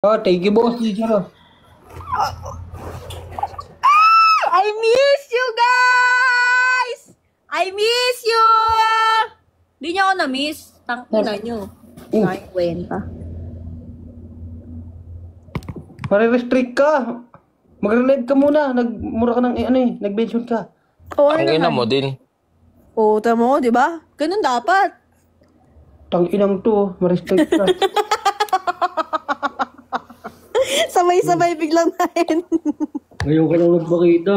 Oh, thank you, boss. Teacher. I miss you guys! I miss you! Di niya ako na-miss. Tangina nyo. Ay, kwenta. Mare-restrict ka. Magre-live ka muna. Nagmura ka ng nag-mention ka. Oo, Ang ina mo din. Oo, tama mo, di ba? Ganun dapat. Tang-inang to. Ma-restrict ka. Sabay-sabay biglang nahin. Ngayon ka lang nagpakita.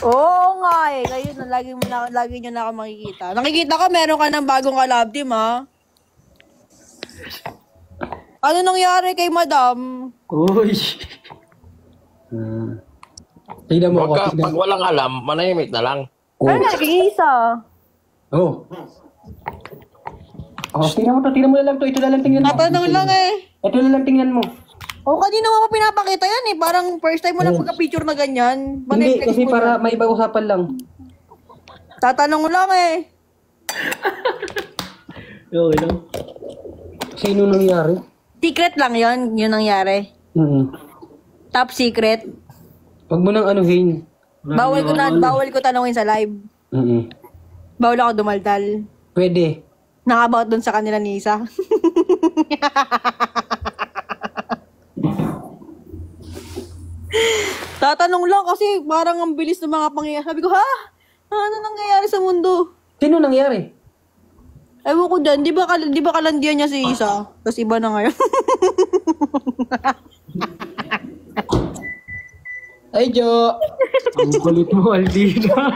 Oo nga eh. Kayo na, lagi nyo na ako makikita. Nakikita ko, meron ka ng bagong collab team, ha? Ano nangyari kay madam? Uy. Tignan mo ako. Pag walang alam, manahimik na lang. Ano naging isa? Oh. Oh, tingnan mo to. Tingnan mo na lang to. Ito na lang tingnan mo. Tatanong lang eh. Ito na lang tingnan mo. O, kanina mo pinapakita yan eh. Parang first time mo lang pagka-picture na ganyan. Hindi, kasi para may ibang usapan lang. Tatanong lang eh. Okay lang. Sino nangyari? Secret lang yon, yun nangyari. Top secret. Huwag mo nang anuhin. Bawal ko tanungin sa live. Bawal ako dumaldal. Pwede. Nang-about dun sa kanila ni Isa. Tatanong lang kasi parang ang bilis ng mga pangyayari. Sabi ko, ha? Ano nangyayari sa mundo? Sino nangyari? Ewan ko dyan, di ba kalandian niya si Isa? Tapos iba na ngayon. Ay, Jo! Ang kulit mo, Aldina.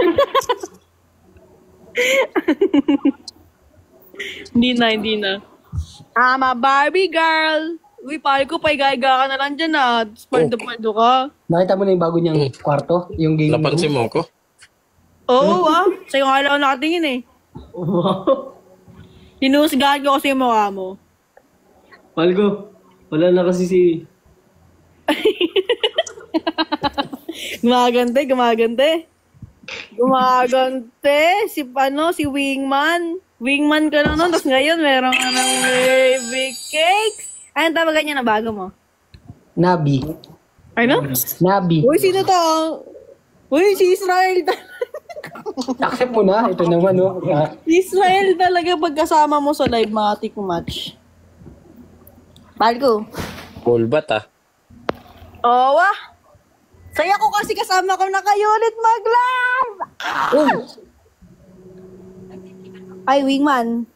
Hindi na. I'm a Barbie girl. Uy, pare ko, paiga-iga ka na lang dyan ah. Paldo-paldo ka. Nakita mo na yung bago niyang kwarto? Yung game Napansin mo ko? Oo ah. Sa'yo nga lang ako nakatingin eh. Wow. Hinusgahan ko kasi yung mukha mo. Palgo, wala na kasi si... Gumagante. Si Wingman. Wingman ka lang nun, tapos ngayon meron ka ng baby cakes. Anong tawagan niya na bago mo? Nabi. Ano? Nabi. Uy, sino to? Uy, si Israel Accept mo na. Ito naman, no? Israel talaga pagkasama mo sa live matik match. Balgo. Full bat ah. Oo ah. Saya ko kasi kasama ko na kayo ulit mag-live. Ay, Wingman.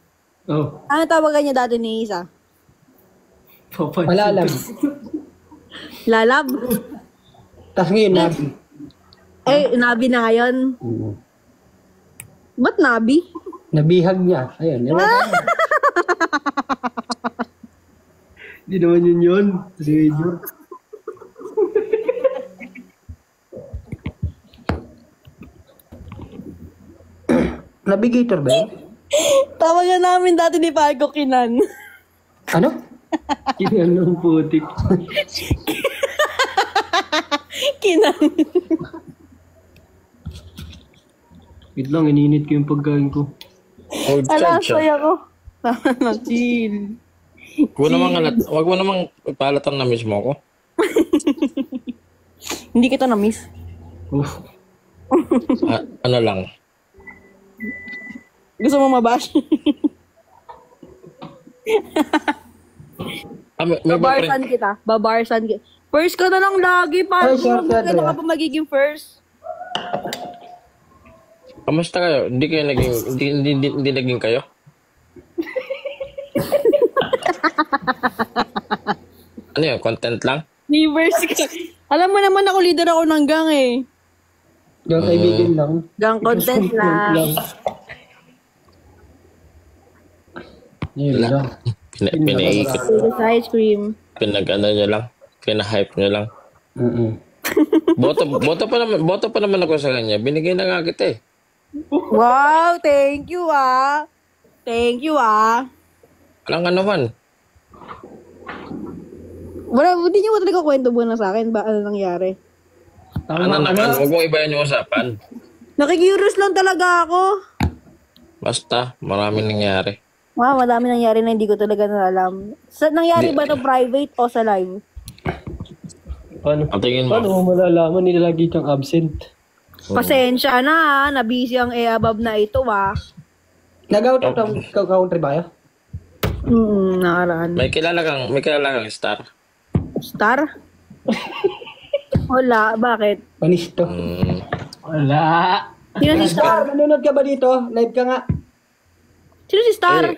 Oh. Ano tawagan niya dati ni Isa? Wala lang. Lalab? Tapos ngayon, Nabi. Eh, Nabi na ngayon. Ba't Nabi? Nabihag niya. Ayun. Hindi naman yun. Si Major. Navigator ba yun? Tawagan namin dati ni Pago Kinan. Ano? Kinan ng putik. Kinan. Wait lang, ininit ko yung pagkain ko. Hold Ala, charge ah. saya ko. Tama na, chill. Huwag mo namang ipalatan na mismo ko. Hindi kita na-miss. Ano lang. Gusto mo mabash? May Babarsan kita. First ka na lang lagi. Paano Ay, sure, kailan sure, ka pa magiging first? Kamusta kayo? Hindi kayo naging hindi naging kayo? Ano yun? Content lang? Universe ka. Alam mo naman ako leader ako ng gang eh. Yung kaibigan lang. Gang content lang. Yun lang. Pinaikot. Sa ice cream. Pinag-ano nyo lang. Pina-hype nyo lang. Boto pa naman ako sa kanya. Binigay na nga kita eh. Wow, thank you ah. Thank you ah. Walang ano man. Wala, hindi niyo talaga kwento muna sa akin ba ano nangyari? Ano naman? Huwag mong ibayan yung usapan. Nakikurious lang talaga ako. Basta, maraming nangyari. Wow, madami nangyari na hindi ko talaga nalalam. Nangyari ba to private o sa live? Paano? Ang tingin mo. Paano mo malalaman nila lagi kang absent? Pasensya na, na-busy ang above na ito Nag-out of country ba kayo? Nakaraan. May kilala kang star. Star? Wala, bakit? Panisto. Wala. Sino si Star? Nanonood ka ba dito? Live ka nga. Sino si Star?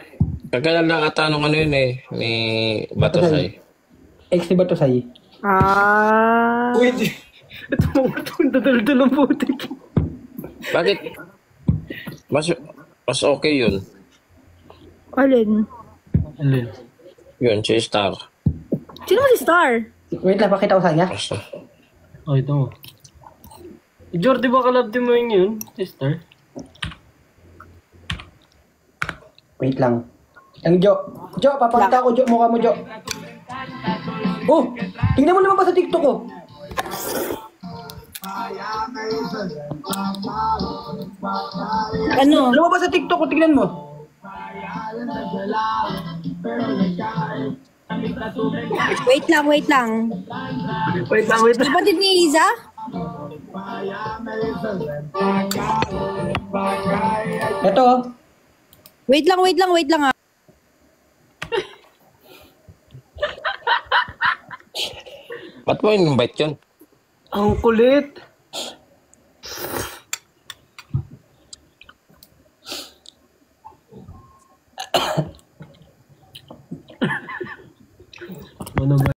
Kagala ka tanong ano yun ni Batasay. Ex ni Batosay. Uy, Ito mga tutultul ang putik. Bakit? Mas okay yun. Alin? Alin? Yun, si Star. Sino si Star? Wait lang, pakita ko sa kanya. Basta. Oh, ito mo. Jordi, ba kalabdi mo yun, sister? Wait lang. Ang Jo. Jo, papakita ko, Jo. Mukha mo, Jo. Oh! Tingnan mo naman ba sa TikTok ko? Ano? Lumabas sa TikTok ko, tingnan mo. Wait lang. Wait lang. Kapatid ni Iza? Ito, oh. Wait lang Ba't mo in-invite yun? Ang kulit.